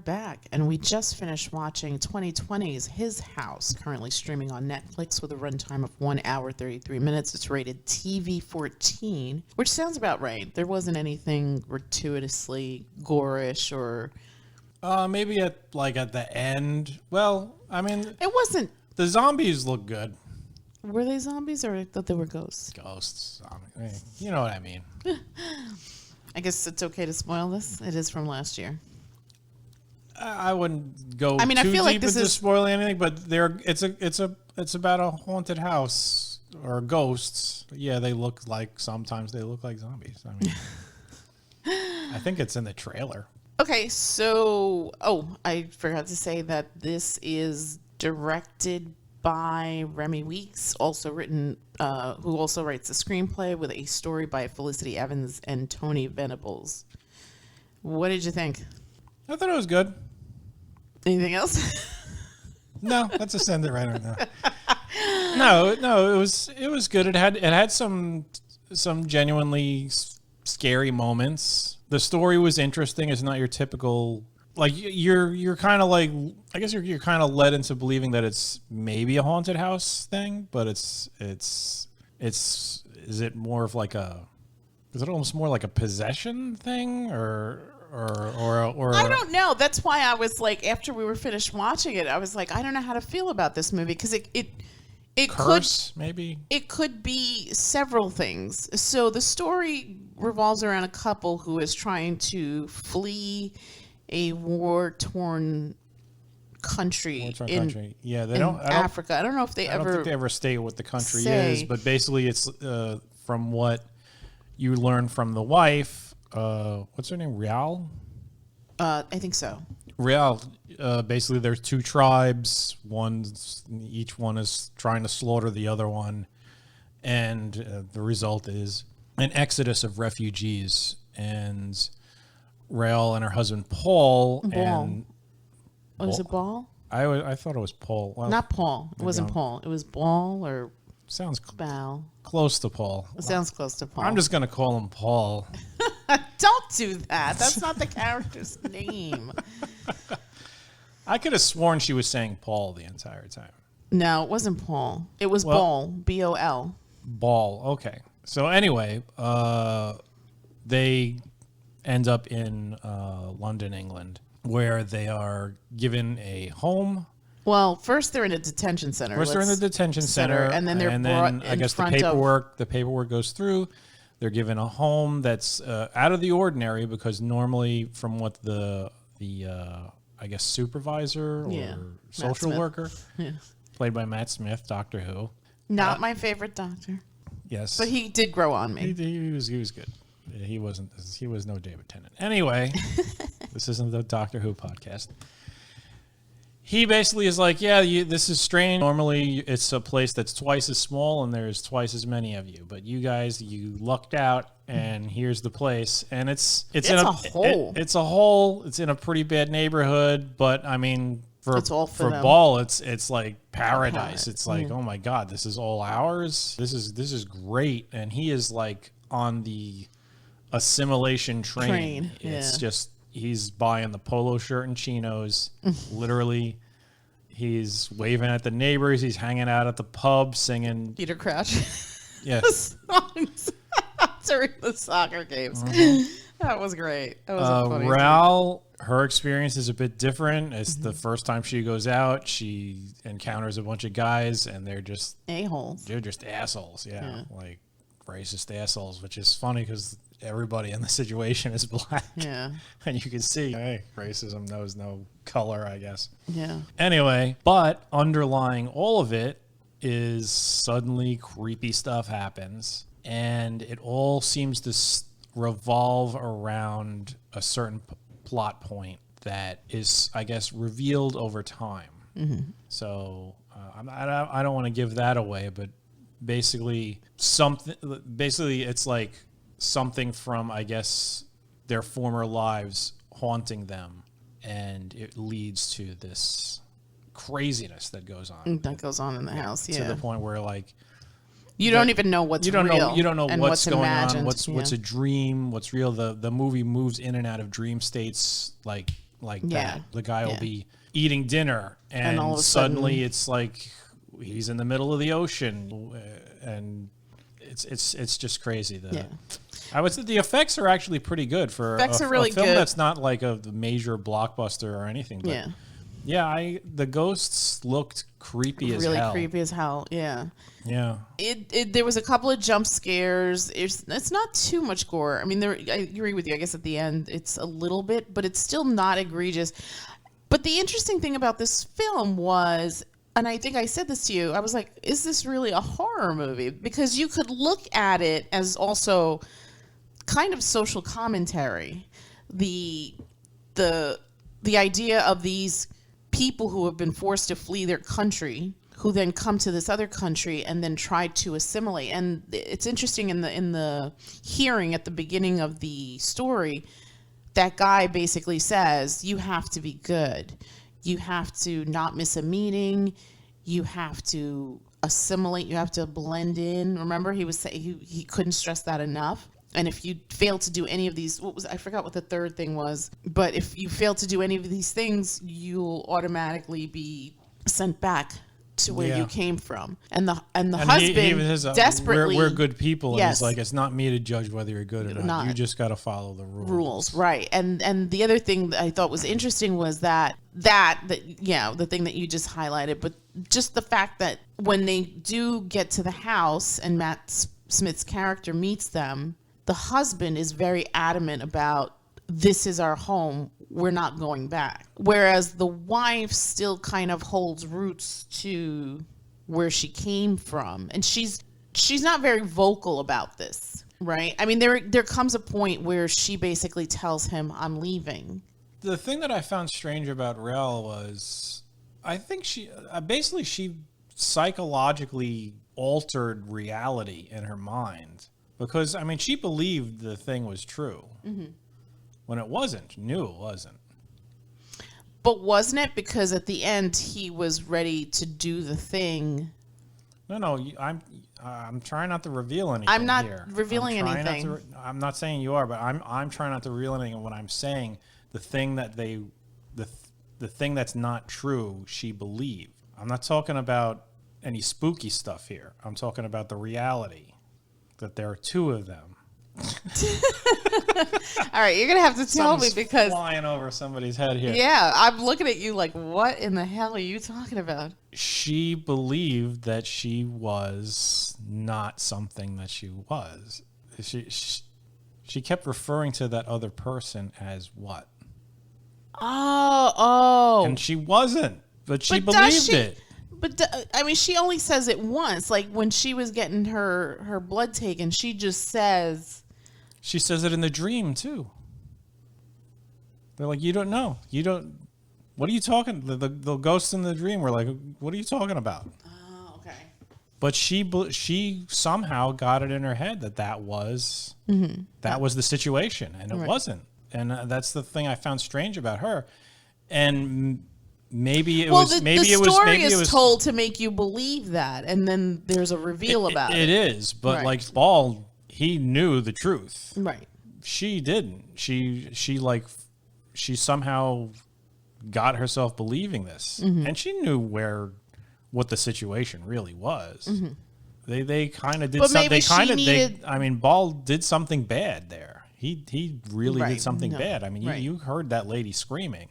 back, and we just finished watching 2020's His House, currently streaming on Netflix with a runtime of 1 hour, 33 minutes. It's rated TV-14, which sounds about right. There wasn't anything gratuitously gore-ish or... maybe at the end. Well, I mean... It wasn't... The zombies look good. Were they zombies, or I thought they were ghosts? Ghosts. You know what I mean. I guess it's okay to spoil this. It is from last year. I wouldn't go I too feel like deep this into is spoiling anything, but it's about a haunted house or ghosts. Yeah, sometimes they look like zombies. I mean, I think it's in the trailer. Okay, so I forgot to say that this is directed by Remi Weekes, also written, who also writes the screenplay, with a story by Felicity Evans and Tony Venables. What did you think? I thought it was good. Anything else? No, let's just send it right now. No, it was good. It had some genuinely scary moments. The story was interesting. It's not your typical, like, you're kind of like, I guess you're kind of led into believing that it's maybe a haunted house thing, but is it more of like is it almost more like a possession thing or I don't know. That's why I was like, after we were finished watching it, I was like, I don't know how to feel about this movie, because it curse, maybe it could be several things. So the story revolves around a couple who is trying to flee a war-torn country in Africa. I don't know if I don't think they ever state what the country is, but basically it's from what you learn from the wife. What's her name? Rial? I think so. Rial. Basically, there's two tribes. Each one is trying to slaughter the other one, and the result is an exodus of refugees. And Rial and her husband Paul and was it Ball? I thought it was Paul. Well, not Paul. It wasn't Paul. It was Ball or sounds Bal. Close to Paul. It sounds close to Paul. I'm just gonna call him Paul. Don't do that. That's not the character's name. I could have sworn she was saying Paul the entire time. No, it wasn't Paul. It was Ball. B-O-L. Ball. Okay. So anyway, they end up in London, England, where they are given a home. Well, first they're in a detention center. They're in the detention center, and then I guess the paperwork goes through. They're given a home that's out of the ordinary, because normally, from what the I guess supervisor or social worker, played by Matt Smith, Doctor Who, not my favorite Doctor. Yes, but he did grow on me. He was good. He was no David Tennant. Anyway, this isn't the Doctor Who podcast. He basically is like, this is strange. Normally, it's a place that's twice as small and there's twice as many of you. But you guys, you lucked out, and here's the place. And it's in a hole. It's a hole. It's in a pretty bad neighborhood. But I mean, for Ball, it's like paradise. It's like, oh my God, this is all ours. This is great. And he is like on the assimilation train. It's just. He's buying the polo shirt and chinos, literally. He's waving at the neighbors. He's hanging out at the pub singing Peter Crouch. Yes. songs during the soccer games. Mm-hmm. That was great. That was a funny Rial, her experience is a bit different. It's the first time she goes out. She encounters a bunch of guys, and they're just a-holes. They're just assholes. Yeah. Like racist assholes, which is funny because everybody in the situation is black. Yeah. And you can see, hey, racism knows no color, I guess. Yeah. Anyway, but underlying all of it is suddenly creepy stuff happens, and it all seems to revolve around a certain plot point that is, I guess, revealed over time. Mm-hmm. So I don't want to give that away, but basically it's like something from, I guess, their former lives haunting them, and it leads to this craziness that goes on. That goes on in the house, to the point where, like, you don't even know what's real. You don't know what's going imagined. on. What's a dream? What's real? The movie moves in and out of dream states like like Yeah. that. The guy will Yeah. be eating dinner, and all of a suddenly sudden- it's like he's in the middle of the ocean, and it's just crazy. Yeah. I would say the effects are actually pretty good for Effects are really a film good. that's not like a major blockbuster or anything. But Yeah. yeah, the ghosts looked creepy as Really hell. creepy as hell. Yeah. Yeah. There was a couple of jump scares. It's not too much gore. I mean, I agree with you. I guess at the end it's a little bit, but it's still not egregious. But the interesting thing about this film was, and I think I said this to you, I was like, is this really a horror movie? Because you could look at it as also kind of social commentary. The idea of these people who have been forced to flee their country, who then come to this other country and then try to assimilate. And it's interesting in the hearing at the beginning of the story, that guy basically says, you have to be good. You have to not miss a meeting. You have to assimilate. You have to blend in. Remember, he was saying he couldn't stress that enough. And if you fail to do any of these, I forgot what the third thing was, but if you fail to do any of these things, you'll automatically be sent back to where you came from. And the husband he desperately, we're good people, and Yes. he's like, it's not me to judge whether you're good or not. You just got to follow the rules. Right. And the other thing that I thought was interesting was that the thing that you just highlighted, but just the fact that when they do get to the house and Matt Smith's character meets them, the husband is very adamant about, this is our home, we're not going back. Whereas the wife still kind of holds roots to where she came from. And she's not very vocal about this, right? I mean, there comes a point where she basically tells him, I'm leaving. The thing that I found strange about Rial was, I think she psychologically altered reality in her mind. Because, I mean, she believed the thing was true. Mm-hmm. When it wasn't. Knew it wasn't. But wasn't it because at the end he was ready to do the thing? No, I'm trying not to reveal anything. I'm not here. revealing anything. I'm not saying you are, but I'm trying not to reveal anything. When I'm saying the thing that the thing that's not true, she believed. I'm not talking about any spooky stuff here. I'm talking about the reality that there are two of them. All right, you're gonna have to tell me, because flying over somebody's head here. Yeah, I'm looking at you like, what in the hell are you talking about? She believed that she was not something that she was. She kept referring to that other person as what? Oh. And she wasn't, but she But does believed it. But I mean, she only says it once. Like when she was getting her blood taken, she just says. She says it in the dream too. They're like, you don't know. You don't. What are you talking? The ghosts in the dream were like, what are you talking about? Oh, okay. But she somehow got it in her head that was the situation, and it wasn't. And that's the thing I found strange about her. And maybe it was. Maybe it was. The story Maybe it is was told to make you believe that, and then there's a reveal about it. It is, but Right. like Ball, he knew the truth. Right. She didn't. She somehow got herself believing this, and she knew what the situation really was. They kind of did But something. maybe she needed- I mean, Ball did something bad there. He really Right. did something No. bad. I mean, Right. you heard that lady screaming.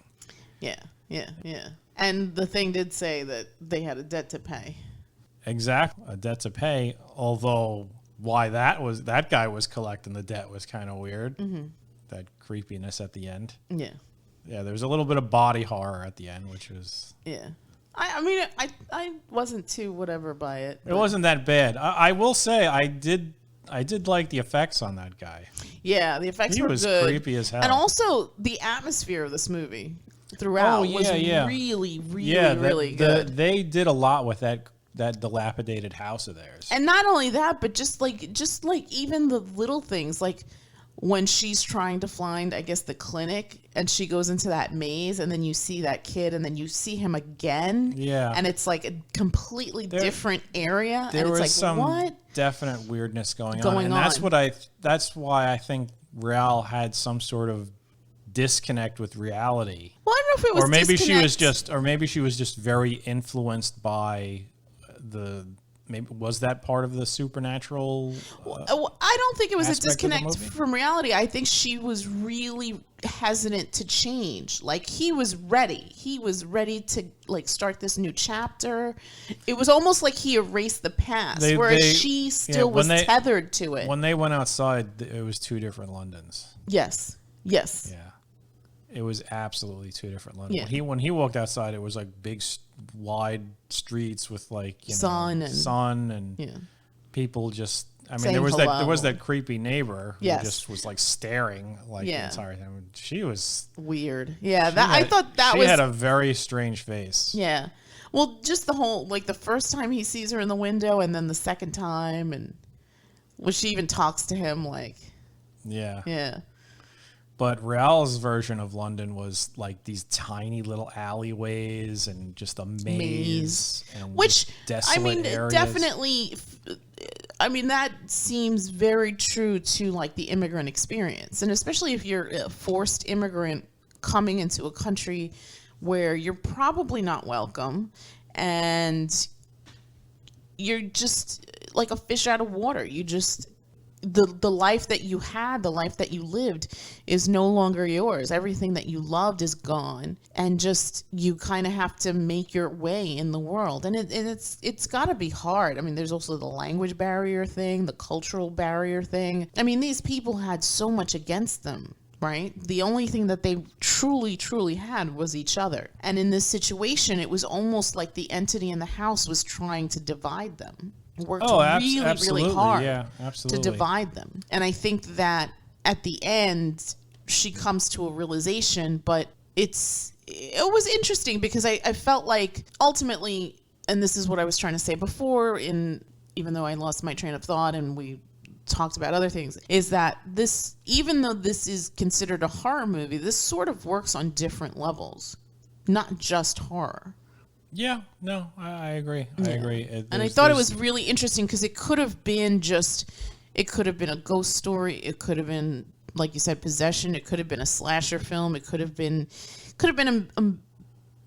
Yeah. And the thing did say that they had a debt to pay. Exactly, a debt to pay. Although why that guy was collecting the debt was kind of weird. That creepiness at the end. Yeah. Yeah, there was a little bit of body horror at the end, which was. Yeah. I mean, I wasn't too whatever by it. It wasn't that bad. I will say I did like the effects on that guy. Yeah, the effects were good. He was creepy as hell. And also the atmosphere of this movie throughout was really, really good. They did a lot with that dilapidated house of theirs. And not only that, but just like even the little things, like when she's trying to find, I guess, the clinic, and she goes into that maze, and then you see that kid, and then you see him again. Yeah. And it's like a completely different area. There and it's was like, some what? definite weirdness going on. And that's why I think Rial had some sort of disconnect with reality. Well, I don't know if it was Or maybe disconnect. she was just very influenced by the. Maybe was that part of the supernatural? I don't think it was a aspect of the disconnect movie? from reality. I think she was really hesitant to change. Like, he was ready. He was ready to like start this new chapter. It was almost like he erased the past, whereas she still was tethered to it. When they went outside, it was two different Londons. Yes. Yes. Yeah. It was absolutely two different Londons. Yeah. When he walked outside, it was like big, wide streets with like Sun and Yeah. people just. I mean, Saying there hello. was that creepy neighbor who Yes. just was like staring like the Yeah. entire time. She was Weird. Yeah. she I thought that she was. had a very strange face. Yeah. Well, just the whole, like, the first time he sees her in the window, and then the second time, and when she even talks to him, like, Yeah. yeah. But Rial's version of London was like these tiny little alleyways and just a maze. And Which, desolate I mean, areas. definitely, I mean, that seems very true to, like, the immigrant experience. And especially if you're a forced immigrant coming into a country where you're probably not welcome and you're just like a fish out of water. You just, the life that you had, the life that you lived is no longer yours. Everything that you loved is gone, and just you kind of have to make your way in the world. And it's got to be hard. I mean, there's also the language barrier thing, the cultural barrier thing. I mean, these people had so much against them, right? The only thing that they truly had was each other. And in this situation, it was almost like the entity in the house was trying to divide them. Worked really hard to divide them. And I think that at the end, she comes to a realization, but it was interesting because I felt like ultimately, and this is what I was trying to say before, even though I lost my train of thought and we talked about other things, is that this, even though this is considered a horror movie, this sort of works on different levels, not just horror. Yeah, no, I agree. I agree. And I thought it was really interesting because it could have been a ghost story. It could have been, like you said, possession. It could have been a slasher film. It could have been a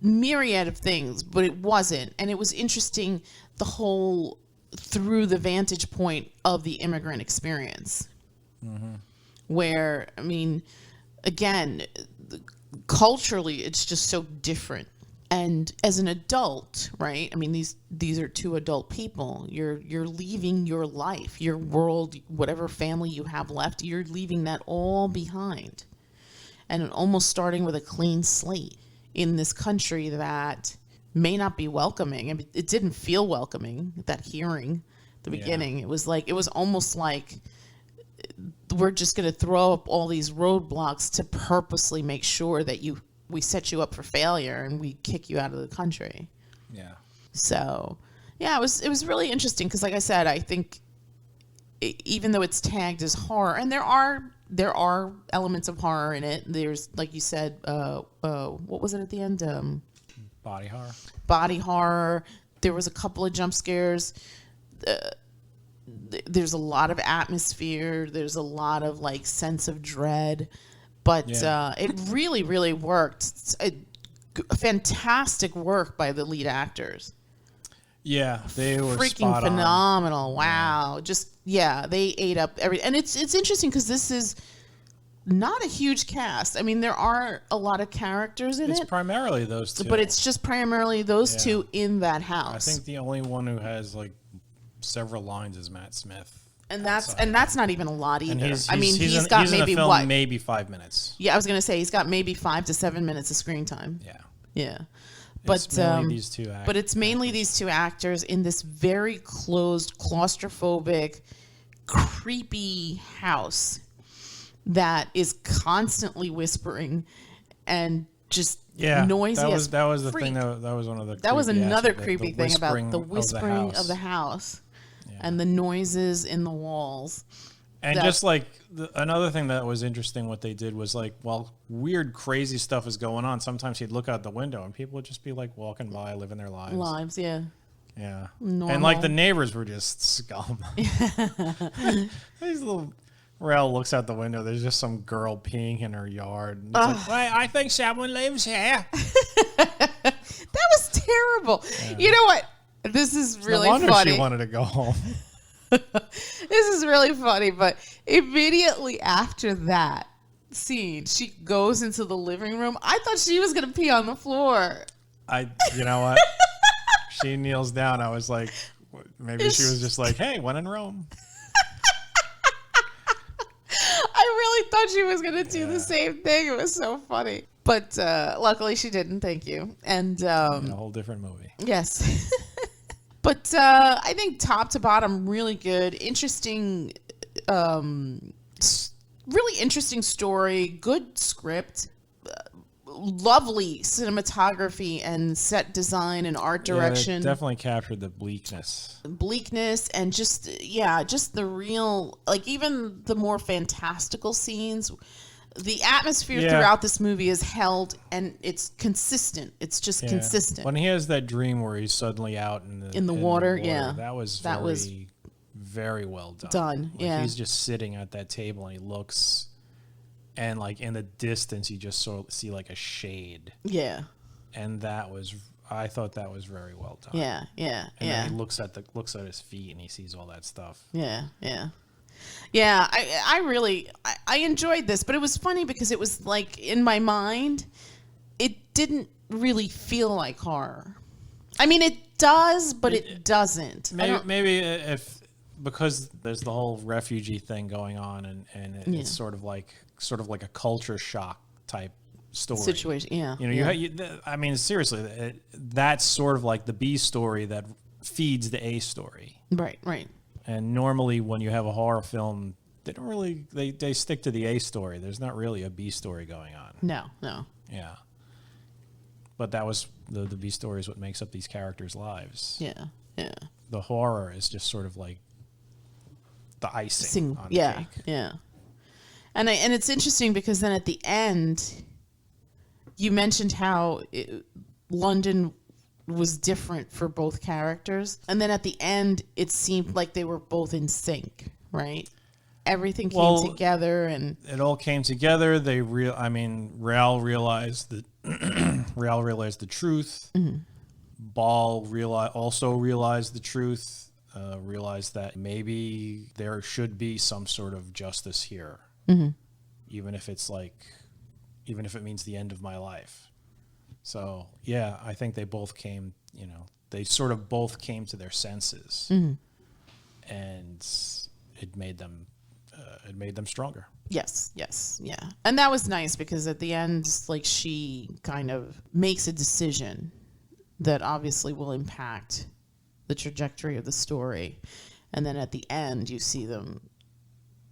myriad of things, but it wasn't. And it was interesting, the whole through the vantage point of the immigrant experience, where, I mean, again, culturally, it's just so different. And as an adult, right? I mean, these are two adult people. You're leaving your life, your world, whatever family you have left, you're leaving that all behind. And almost starting with a clean slate in this country that may not be welcoming. I mean, it didn't feel welcoming, that hearing at the beginning. It was almost like we're just going to throw up all these roadblocks to purposely make sure that we set you up for failure and we kick you out of the country. Yeah. So, yeah, it was really interesting because, like I said, I think even though it's tagged as horror, and there are elements of horror in it. There's, like you said, what was it at the end? Body horror. Body horror. There was a couple of jump scares. There's a lot of atmosphere. There's a lot of like sense of dread. But it really, really worked. Fantastic work by the lead actors. Yeah, they were freaking phenomenal. Wow. They ate up every. And it's interesting because this is not a huge cast. I mean, there are a lot of characters in it. It's primarily those two. But it's just primarily those two in that house. I think the only one who has like several lines is Matt Smith. And that's not even a lot either. And he's got maybe in a film, maybe 5 minutes. Yeah, I was gonna say he's got maybe 5 to 7 minutes of screen time. Yeah. But it's mainly these two actors. But it's mainly these two actors in this very closed, claustrophobic, creepy house that is constantly whispering and just noisy. That was the thing. That was one of the. That was another creepy thing about the whispering of the house. And the noises in the walls. And just like another thing that was interesting, what they did was like, while weird, crazy stuff is going on, sometimes he'd look out the window and people would just be like walking by, living their lives. Yeah. Yeah. Normal. And like the neighbors were just scum. These little Rial looks out the window. There's just some girl peeing in her yard. And it's like, I think someone lives here. That was terrible. Yeah. You know what? This is really funny. No wonder she wanted to go home. This is really funny, but immediately after that scene, she goes into the living room. I thought she was going to pee on the floor. You know what? She kneels down. I was like, maybe she was just like, hey, when in Rome. I really thought she was going to do the same thing. It was so funny. But luckily she didn't, thank you. And a whole different movie. Yes. But I think top to bottom, really good. Interesting, really interesting story. Good script. Lovely cinematography and set design and art direction. It definitely captured the bleakness and just the real, like, even the more fantastical scenes. The atmosphere throughout this movie is held, and it's consistent. It's just consistent. When he has that dream where he's suddenly out in the water, that was very well done. Like, he's just sitting at that table and he looks. And, like, in the distance, you just sort of see, like, a shade. Yeah. And I thought that was very well done. Yeah. And then he looks at his feet and he sees all that stuff. Yeah. I really enjoyed this, but it was funny because it was, like, in my mind, it didn't really feel like horror. I mean, it does, but it doesn't. Maybe if, because there's the whole refugee thing going on, and it's sort of like a culture shock type story situation. I mean, seriously, that's sort of like the B story that feeds the A story. Right. And normally when you have a horror film, they don't really, they stick to the A story. There's not really a B story going on. No. Yeah. But that was the B story is what makes up these characters' lives. Yeah. The horror is just sort of like the icing on the cake. Yeah. And it's interesting because then at the end, you mentioned how London was different for both characters. And then at the end, it seemed like they were both in sync, right? Everything came together. And it all came together. Rial realized that Rial realized the truth. Mm-hmm. Ball also realized the truth, realized that maybe there should be some sort of justice here. Mm-hmm. Even if it means the end of my life. So, yeah, I think they both came, they sort of both came to their senses. Mm-hmm. And it made them stronger. Yes, yeah. And that was nice because at the end, like, she kind of makes a decision that obviously will impact the trajectory of the story. And then at the end, you see them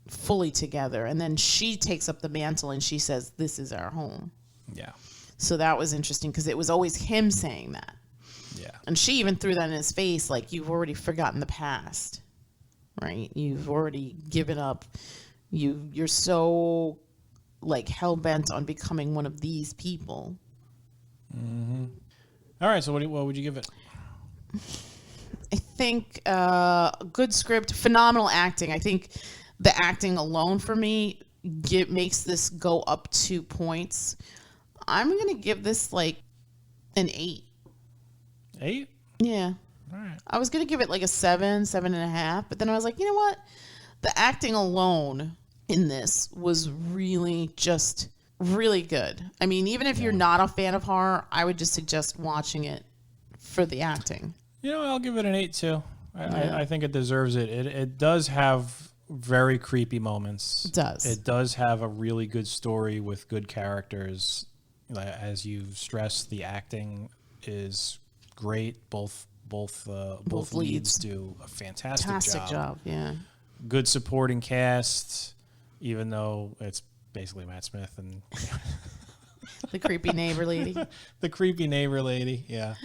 fully together, and then she takes up the mantle and she says, this is our home. Yeah. So that was interesting because it was always him saying that. Yeah. And she even threw that in his face, like, you've already forgotten the past, right? You've already given up. You're so, like, hell-bent on becoming one of these people. Mm-hmm. All right, so what would you give it? I think good script, phenomenal acting. I think the acting alone for me makes this go up 2 points. I'm going to give this like an 8. 8? Yeah. All right. I was going to give it like a 7.5, but then I was like, you know what? The acting alone in this was really just really good. I mean, even if you're not a fan of horror, I would just suggest watching it for the acting. I'll give it an 8 too. I think it deserves it. It does have very creepy moments. It does. It does have a really good story with good characters. As you stressed, the acting is great. Both leads do a fantastic job. Yeah. Good supporting cast, even though it's basically Matt Smith and the creepy neighbor lady. The creepy neighbor lady, yeah.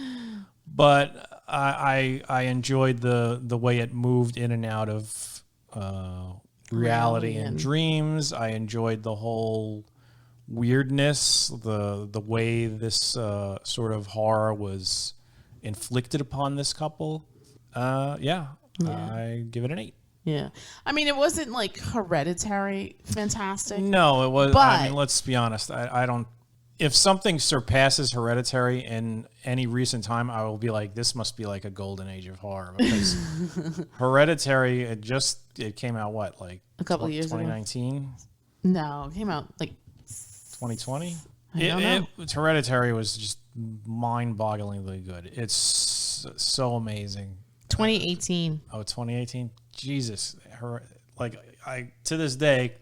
But I enjoyed the way it moved in and out of reality and dreams. I enjoyed the whole weirdness, the way this sort of horror was inflicted upon this couple. I give it an 8. Yeah. I mean, it wasn't like Hereditary fantastic. No, it was. But, I mean, let's be honest. I don't. If something surpasses Hereditary in any recent time, I will be like, this must be like a golden age of horror, because Hereditary, it came out what, like a couple of years 2019? ago. No, it came out like 2020? I don't know. Hereditary was just mind-bogglingly good. It's so amazing. 2018. Oh, 2018? Jesus. To this day,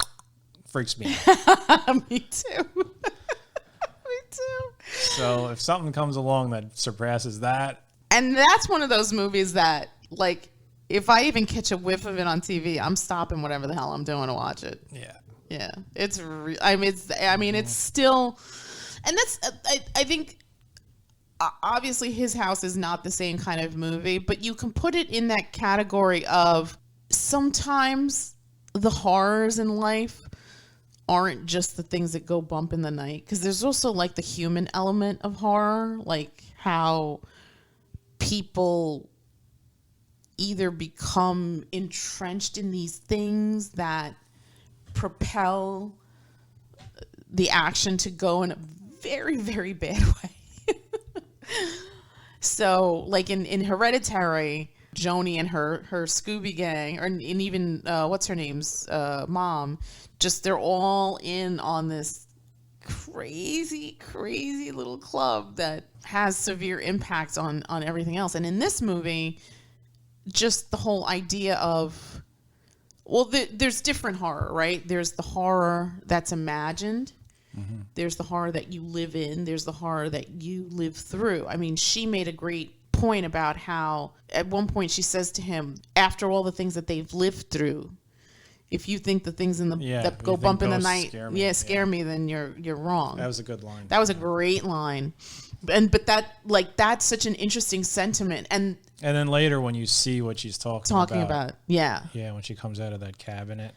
freaks me out. Me too. Me too. So if something comes along that surpasses that. And that's one of those movies that, like, if I even catch a whiff of it on TV, I'm stopping whatever the hell I'm doing to watch it. Yeah. Yeah. It's still, and that's, I think, obviously his house is not the same kind of movie, but you can put it in that category of sometimes the horrors in life aren't just the things that go bump in the night, because there's also like the human element of horror, like how people either become entrenched in these things that propel the action to go in a very, very bad way. So like in Hereditary, Joni and her Scooby gang, and even what's her name's mom, just they're all in on this crazy little club that has severe impacts on everything else. And in this movie, just the whole idea of, well, there's different horror, right? There's the horror that's imagined. Mm-hmm. There's the horror that you live in. There's the horror that you live through. I mean, she made a great point about how at one point she says to him, after all the things that they've lived through, if you think the things that go bump in the night scare me, then you're wrong. That was a good line. That was a great line. But that's such an interesting sentiment. And then later when you see what she's talking about. Yeah, when she comes out of that cabinet,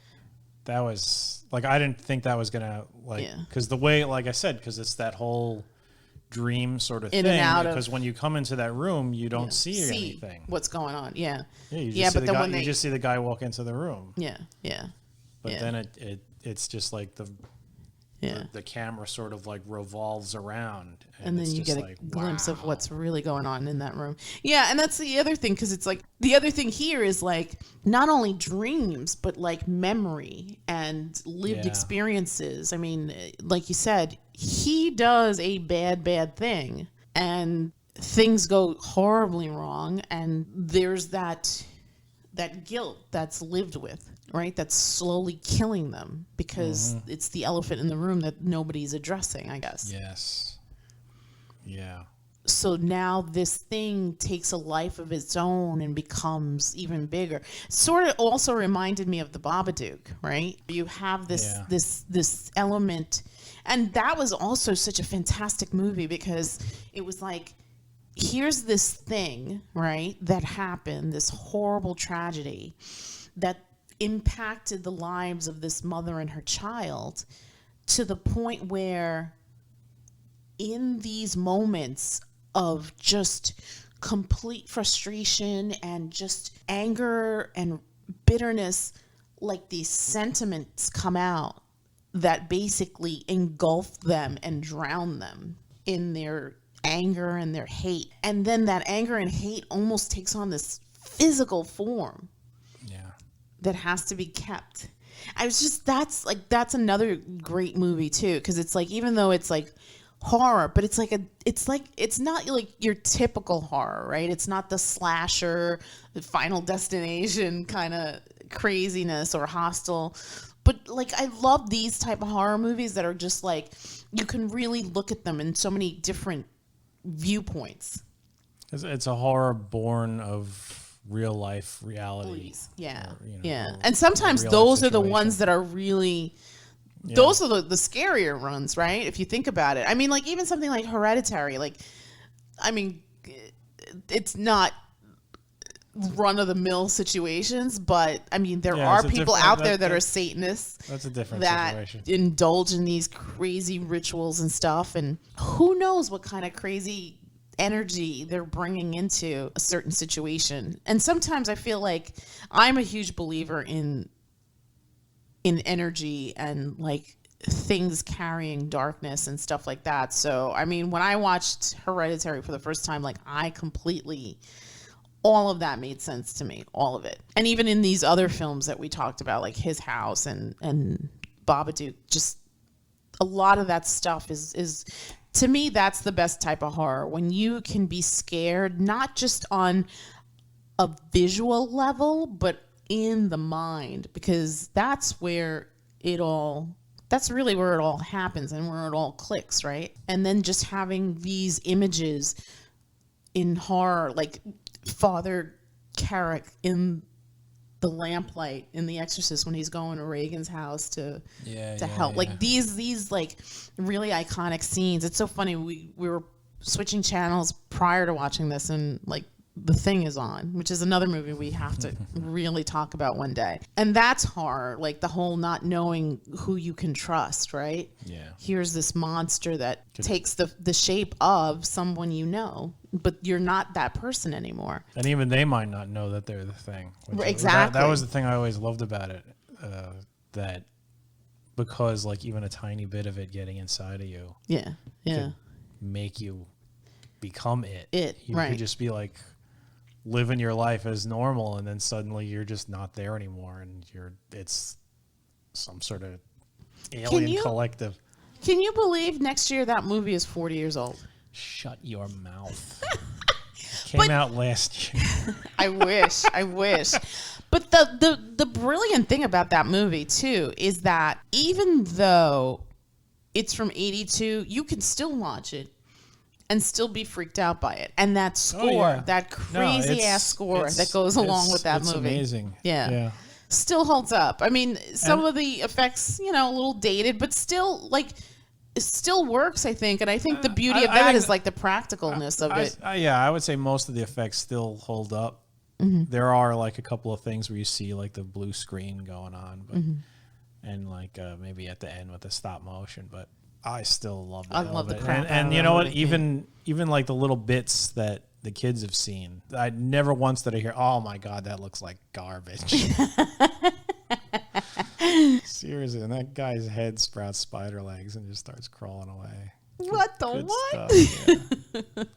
that was like, I didn't think that was gonna, like, because the way, like I said, because it's that whole dream sort of thing, because when you come into that room you don't see anything, what's going on. You just see the guy walk into the room. But then it's just like the camera sort of like revolves around, and then you get a glimpse of what's really going on in that room. And that's the other thing, because it's like the other thing here is like not only dreams but like memory and lived experiences. I mean, like you said, he does a bad thing and things go horribly wrong, and there's that guilt that's lived with, right? That's slowly killing them, because it's the elephant in the room that nobody's addressing, I guess. Yes. Yeah. So now this thing takes a life of its own and becomes even bigger. Sort of also reminded me of the Babadook, right? You have this element, and that was also such a fantastic movie, because it was like, here's this thing, right, that happened, this horrible tragedy that impacted the lives of this mother and her child, to the point where in these moments of just complete frustration and just anger and bitterness, like these sentiments come out that basically engulf them and drown them in their anger and their hate. And then that anger and hate almost takes on this physical form that has to be kept. That's another great movie too, because it's like, even though it's like horror, but it's not like your typical horror, right? It's not the slasher, the Final Destination kind of craziness or Hostel. But like, I love these type of horror movies that are just like, you can really look at them in so many different viewpoints. It's a horror born of real life reality. And sometimes those are the ones that are really, those are the scarier ones, right? If you think about it. I mean, like, even something like Hereditary, like, I mean, it's not run-of-the-mill situations, but I mean, there are people out there that are Satanists. That's a different situation. Indulge in these crazy rituals and stuff, and who knows what kind of crazy energy they're bringing into a certain situation. And sometimes I feel like I'm a huge believer in energy and like things carrying darkness and stuff like that. So, I mean, when I watched Hereditary for the first time, like all of that made sense to me, all of it. And even in these other films that we talked about, like His House and Babadook, just a lot of that stuff is to me, that's the best type of horror, when you can be scared, not just on a visual level, but in the mind, because that's really where it all happens and where it all clicks, right? And then just having these images in horror, like Father Carrick in the lamplight in The Exorcist when he's going to Reagan's house to help. Like these like really iconic scenes. It's so funny. We were switching channels prior to watching this, and like The Thing is on, which is another movie we have to really talk about one day. And that's horror, like the whole not knowing who you can trust, right? Yeah. Here's this monster that takes the shape of someone you know, but you're not that person anymore. And even they might not know that they're the thing. Exactly. That was the thing I always loved about it, that because like even a tiny bit of it getting inside of you could make you become it. You could just be like living your life as normal, and then suddenly you're just not there anymore, and it's some sort of alien collective. Can you believe next year that movie is 40 years old? Shut your mouth. Came out last year. I wish. But the brilliant thing about that movie too is that even though it's from 82, you can still watch it and still be freaked out by it. And that score, that crazy ass score that goes along with that movie. It's amazing. Yeah. Still holds up. I mean, some of the effects, a little dated, but still like it still works, I think. And I think the beauty of that is like the practicalness of it. I would say most of the effects still hold up. Mm-hmm. There are like a couple of things where you see like the blue screen going on, but and like maybe at the end with the stop motion, but I still love it. I love the crap. And you know what? Even like the little bits that the kids have seen, I never once did I hear, "Oh my God, that looks like garbage." Seriously, and that guy's head sprouts spider legs and just starts crawling away. What the what? Stuff,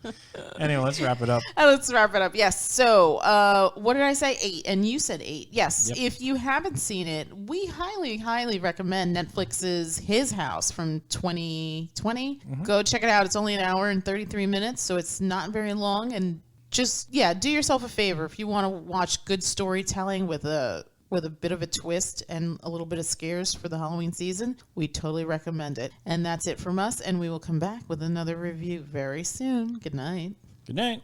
yeah. Anyway, let's wrap it up. Yes. So, what did I say? 8, and you said 8. Yes. Yep. If you haven't seen it, we highly, highly recommend Netflix's His House from 2020. Mm-hmm. Go check it out. It's only an hour and 33 minutes, so it's not very long. And just do yourself a favor if you want to watch good storytelling with a bit of a twist and a little bit of scares for the Halloween season. We totally recommend it. And that's it from us, and we will come back with another review very soon. Good night. Good night.